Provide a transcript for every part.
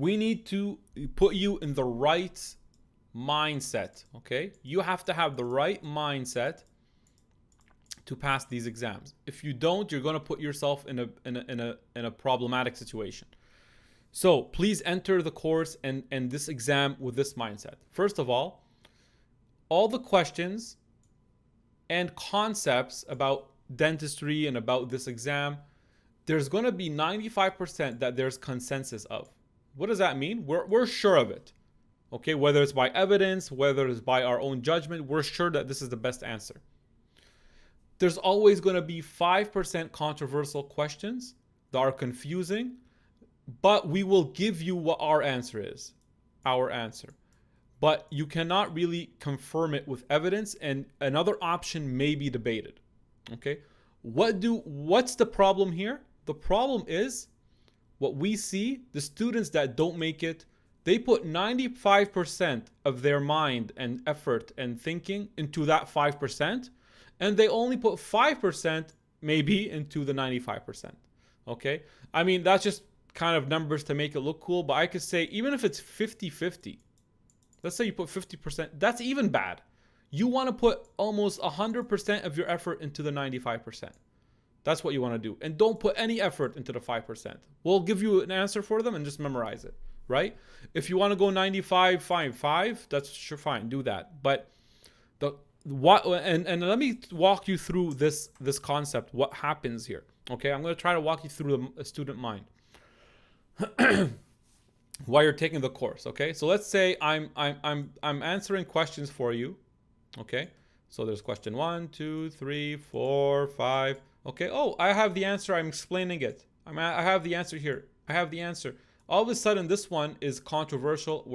we need to put you in the right mindset, okay? You have to have the right mindset to pass these exams. If you don't, you're going to put yourself in a problematic situation. So please enter the course and this exam with this mindset. First of all the questions and concepts about dentistry and about this exam, there's going to be 95% that there's consensus of. What does that mean? We're sure of it. Okay, whether it's by evidence, whether it's by our own judgment, we're sure that this is the best answer. There's always going to be 5% controversial questions that are confusing, but we will give you what our answer is, our answer. But you cannot really confirm it with evidence, and another option may be debated. Okay, what's the problem here? The problem is what we see, the students that don't make it, they put 95% of their mind and effort and thinking into that 5%, and they only put 5% maybe into the 95%. Okay, I mean, that's just kind of numbers to make it look cool, but I could say even if it's 50-50, let's say you put 50%, that's even bad. You want to put almost 100% of your effort into the 95%. That's what you want to do. And don't put any effort into the 5%. We'll give you an answer for them and just memorize it, right? If you want to go 95, fine, 5, that's sure, fine, do that. But and let me walk you through this concept, what happens here. Okay, I'm going to try to walk you through the student mind while you're taking the course. Okay, so let's say I'm answering questions for you. Okay, so there's question 1, 2, 3, 4, 5. Okay, oh, I have the answer. I'm explaining it. I have the answer here. I have the answer. All of a sudden, this one is controversial.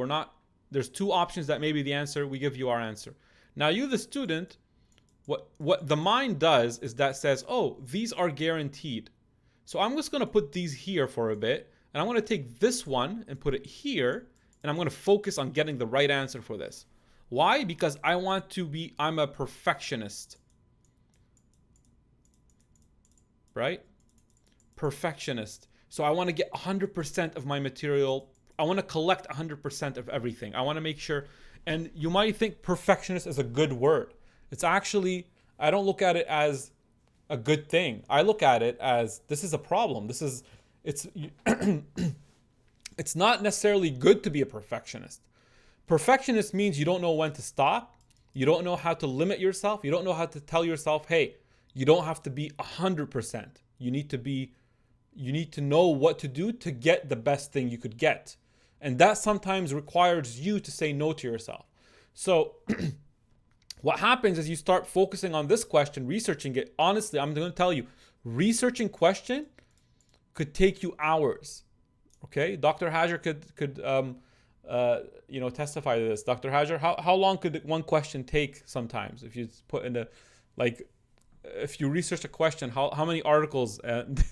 There's 2 options that may be the answer. We give you our answer. Now, you, the student, what the mind does is that says, oh, these are guaranteed. So I'm just going to put these here for a bit. And I'm going to take this one and put it here. And I'm going to focus on getting the right answer for this. Why? Because I'm a perfectionist. Right? Perfectionist. So I want to get 100% of my material. I want to collect 100% of everything. I want to make sure. And you might think perfectionist is a good word. It's actually, I don't look at it as a good thing. I look at it as, this is a problem. It's not necessarily good to be a perfectionist. Perfectionist means you don't know when to stop. You don't know how to limit yourself. You don't know how to tell yourself, hey, you don't have to be 100%. You need to know what to do to get the best thing you could get. And that sometimes requires you to say no to yourself. So what happens is you start focusing on this question, researching it. Honestly, I'm going to tell you, researching question could take you hours. Okay, Dr. Hajar could testify to this. Dr. Hajar, how long could one question take sometimes? If you put in if you research a question, how many articles?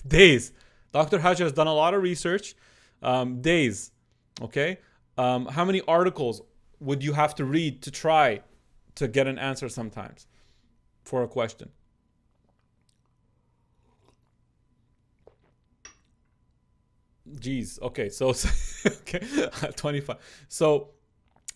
Days. Dr. Hajar has done a lot of research. Days. Okay. How many articles would you have to read to try to get an answer sometimes for a question? Geez. Okay. So, okay. 25. So,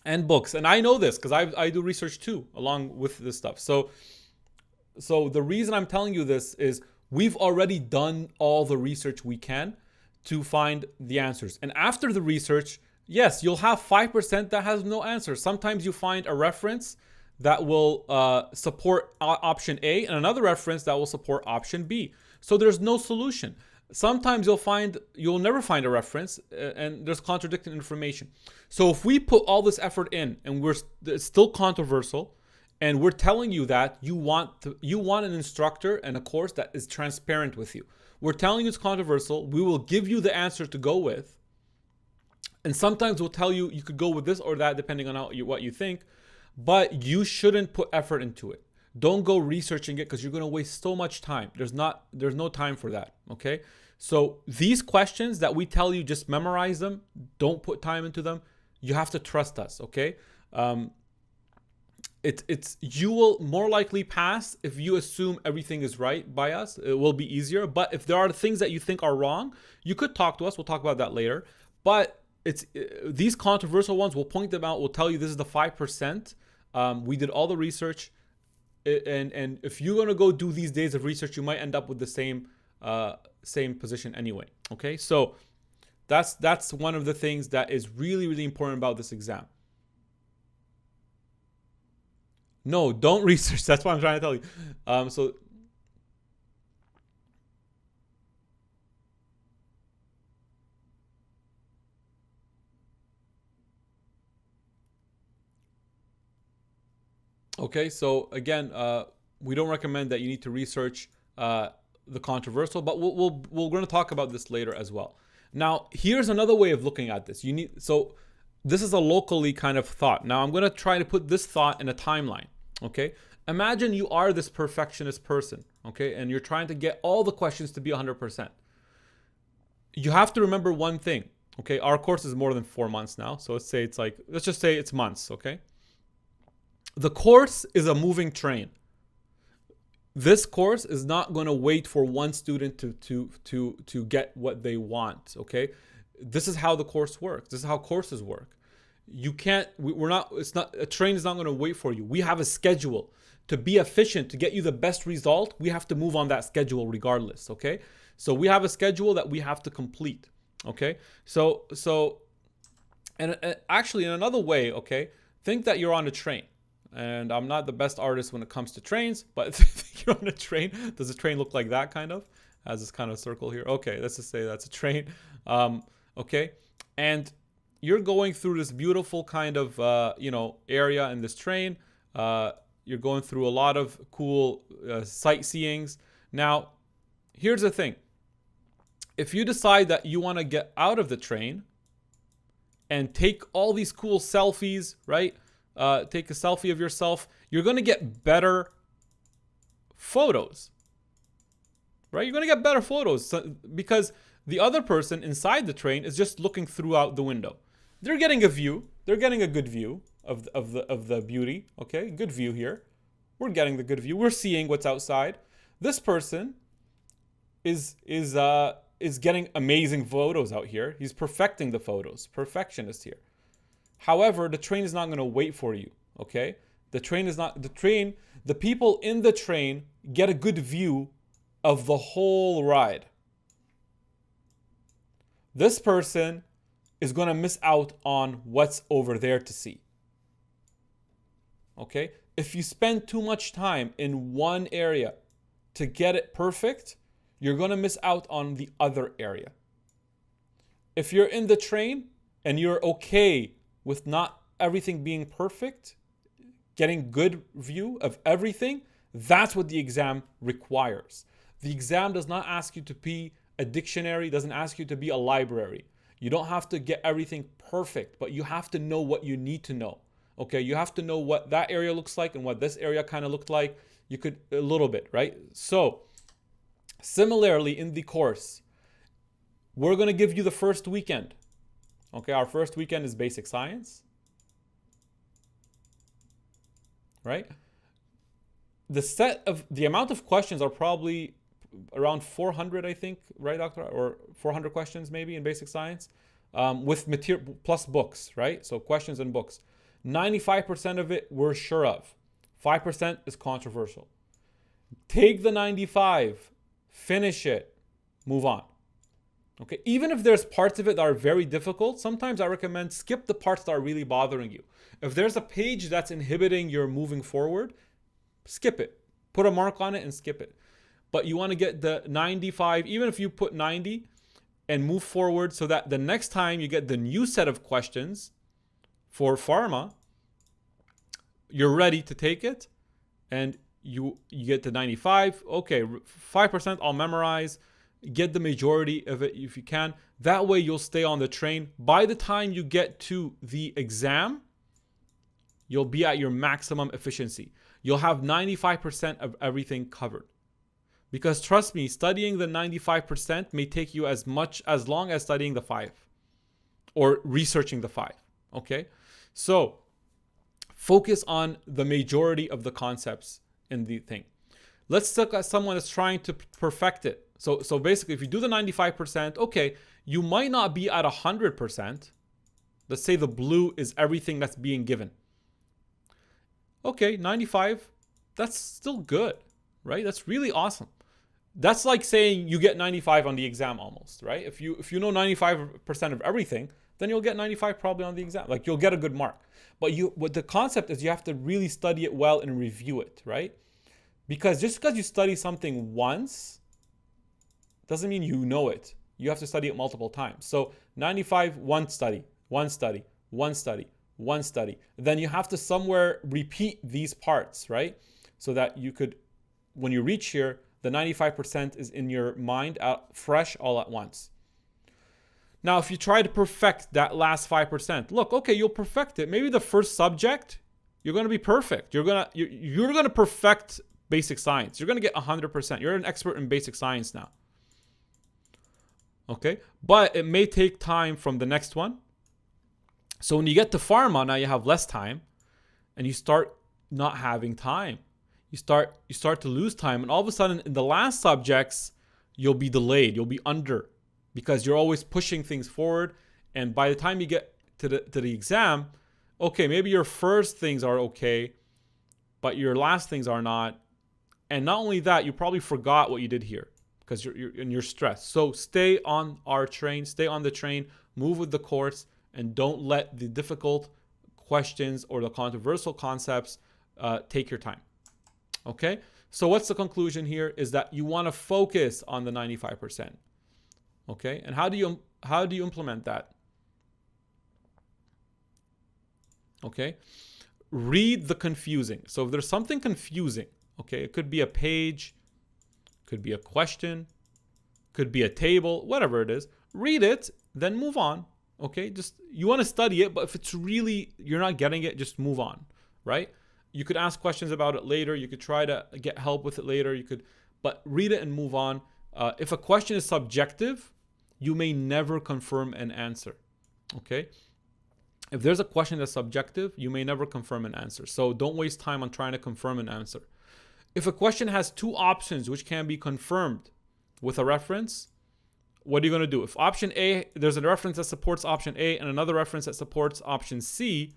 and books. And I know this because I do research too, along with this stuff. So the reason I'm telling you this is we've already done all the research we can to find the answers. And after the research, yes, you'll have 5% that has no answer. Sometimes you find a reference that will support option A and another reference that will support option B. So there's no solution. Sometimes you'll never find a reference and there's contradicting information. So if we put all this effort in and it's still controversial, and we're telling you that you want an instructor and a course that is transparent with you. We're telling you it's controversial. We will give you the answer to go with. And sometimes we'll tell you you could go with this or that depending on what you think. But you shouldn't put effort into it. Don't go researching it because you're going to waste so much time. There's no time for that. Okay? So these questions that we tell you, just memorize them. Don't put time into them. You have to trust us. Okay? You will more likely pass if you assume everything is right by us. It will be easier. But if there are things that you think are wrong, you could talk to us. We'll talk about that later. But it's these controversial ones, we'll point them out. We'll tell you this is the 5%. We did all the research, and if you're gonna go do these days of research, you might end up with the same position anyway. Okay, so that's one of the things that is really, really important about this exam. No, don't research. That's what I'm trying to tell you. Okay, so again, we don't recommend that you need to research the controversial, but we're going to talk about this later as well. Now, here's another way of looking at this. So this is a locally kind of thought. Now, I'm going to try to put this thought in a timeline. Okay, imagine you are this perfectionist person. Okay, and you're trying to get all the questions to be 100%. You have to remember one thing. Okay, our course is more than 4 months now, so let's just say it's months. Okay. The course is a moving train. This course is not going to wait for one student to get what they want. Okay, this is how the course works. This is how courses work. You can't. A train is not going to wait for you. We have a schedule. To be efficient, to get you the best result, we have to move on that schedule regardless. Okay, so we have a schedule that we have to complete. Okay, and actually in another way, okay, think that you're on a train. And I'm not the best artist when it comes to trains, but you're on a train. Does a train look like that kind of? Has this kind of circle here? Okay, let's just say that's a train. Okay, and you're going through this beautiful kind of area in this train. You're going through a lot of cool sightseeings. Now, here's the thing. If you decide that you want to get out of the train and take all these cool selfies, right? Take a selfie of yourself, you're going to get better photos, right? You're going to get better photos because the other person inside the train is just looking throughout the window. They're getting a view. They're getting a good view of the beauty. Okay, good view here. We're getting the good view. We're seeing what's outside. This person is getting amazing photos out here. He's perfecting the photos. Perfectionist here. However, the train is not going to wait for you, okay? The people in the train get a good view of the whole ride. This person is going to miss out on what's over there to see. Okay? If you spend too much time in one area to get it perfect, you're going to miss out on the other area. If you're in the train and you're okay with not everything being perfect, getting good view of everything, that's what the exam requires. The exam does not ask you to be a dictionary, doesn't ask you to be a library. You don't have to get everything perfect, but you have to know what you need to know. Okay, you have to know what that area looks like and what this area kind of looked like. You could a little bit, right? So, similarly in the course, we're going to give you the first weekend. Okay, our first weekend is basic science, right? The amount of questions are probably around 400, I think, right, doctor? Or 400 questions maybe in basic science, with material plus books, right? So questions and books. 95% of it we're sure of. 5% is controversial. Take the 95, finish it, move on. Okay, even if there's parts of it that are very difficult, sometimes I recommend skip the parts that are really bothering you. If there's a page that's inhibiting your moving forward, skip it. Put a mark on it and skip it. But you want to get the 95, even if you put 90, and move forward so that the next time you get the new set of questions for pharma, you're ready to take it, and you get to 95. Okay, 5% I'll memorize. Get the majority of it if you can. That way you'll stay on the train. By the time you get to the exam, you'll be at your maximum efficiency. You'll have 95% of everything covered. Because trust me, studying the 95% may take you as long as studying the 5 or researching the 5. Okay? So focus on the majority of the concepts in the thing. Let's look at someone that's trying to perfect it. So basically, if you do the 95%, okay, you might not be at 100%, Let's say the blue is everything that's being given. Okay, 95, that's still good, right? That's really awesome. That's like saying you get 95 on the exam almost, right? If you know 95% of everything, then you'll get 95 probably on the exam. Like you'll get a good mark. But what the concept is, you have to really study it well and review it, right? Because just because you study something once doesn't mean you know it. You have to study it multiple times. So 95, one study, one study, one study, one study. Then you have to somewhere repeat these parts, right? So that you could, when you reach here, the 95% is in your mind, fresh all at once. Now, if you try to perfect that last 5%, look, okay, you'll perfect it. Maybe the first subject, you're going to be perfect. You're going to perfect basic science. You're going to get 100%. You're an expert in basic science now. Okay? But it may take time from the next one. So when you get to pharma, now you have less time and you start not having time. You start to lose time, and all of a sudden in the last subjects, you'll be delayed. You'll be under, because you're always pushing things forward. And by the time you get to the exam, okay, maybe your first things are okay, but your last things are not. And not only that, you probably forgot what you did here because you're stressed. So stay on our train, stay on the train, move with the course, and don't let the difficult questions or the controversial concepts take your time. Okay, so what's the conclusion here is that you want to focus on the 95%. Okay, and how do you implement that? Okay, read the confusing. So if there's something confusing, okay, it could be a page, could be a question, could be a table, whatever it is, read it, then move on. Okay, just you want to study it, but if it's really you're not getting it, just move on, right? You could ask questions about it later. You could try to get help with it later. But read it and move on. If a question is subjective, you may never confirm an answer. Okay? If there's a question that's subjective, you may never confirm an answer. So don't waste time on trying to confirm an answer. If a question has two options which can be confirmed with a reference, what are you going to do? If option A, there's a reference that supports option A and another reference that supports option C,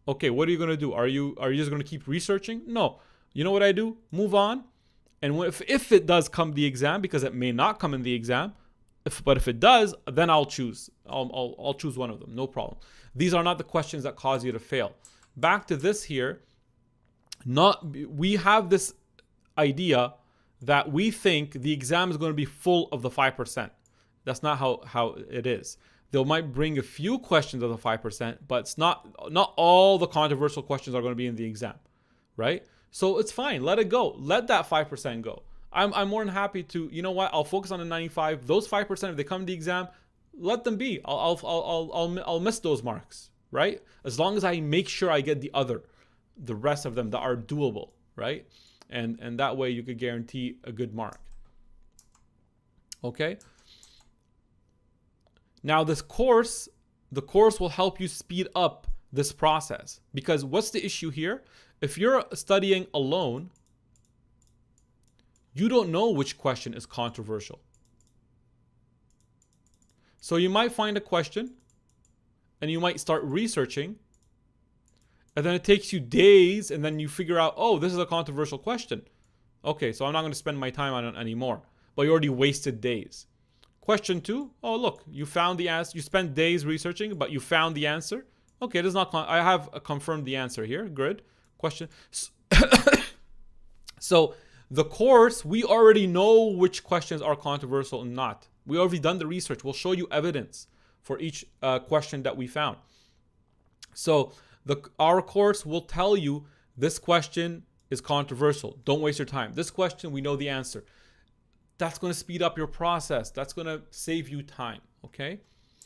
okay, what are you going to do? Are you just going to keep researching? No. You know what I do? Move on. And if it does come the exam, because it may not come in the exam, but if it does, then I'll choose. I'll choose one of them. No problem. These are not the questions that cause you to fail. Back to this here. We have this idea that we think the exam is going to be full of the 5%. That's not how it is. They might bring a few questions of the 5%, but it's not all the controversial questions are going to be in the exam, right? So it's fine. Let it go. Let that 5% go. I'm more than happy to, you know what? I'll focus on the 95. Those 5%, if they come to the exam, let them be. I'll miss those marks, right? As long as I make sure I get the rest of them that are doable, right? And that way you could guarantee a good mark. Okay? Now the course will help you speed up this process, because what's the issue here? If you're studying alone, you don't know which question is controversial. So you might find a question and you might start researching, and then it takes you days, and then you figure out, oh, this is a controversial question. Okay, so I'm not going to spend my time on it anymore. But you already wasted days. Question 2, oh, look, you found the answer. You spent days researching, but you found the answer. Okay, this is not. I have confirmed the answer here. Good. Question. So the course, we already know which questions are controversial and not. We already done the research. We'll show you evidence for each question that we found. So our course will tell you this question is controversial. Don't waste your time. This question, we know the answer. That's going to speed up your process. That's going to save you time. Okay.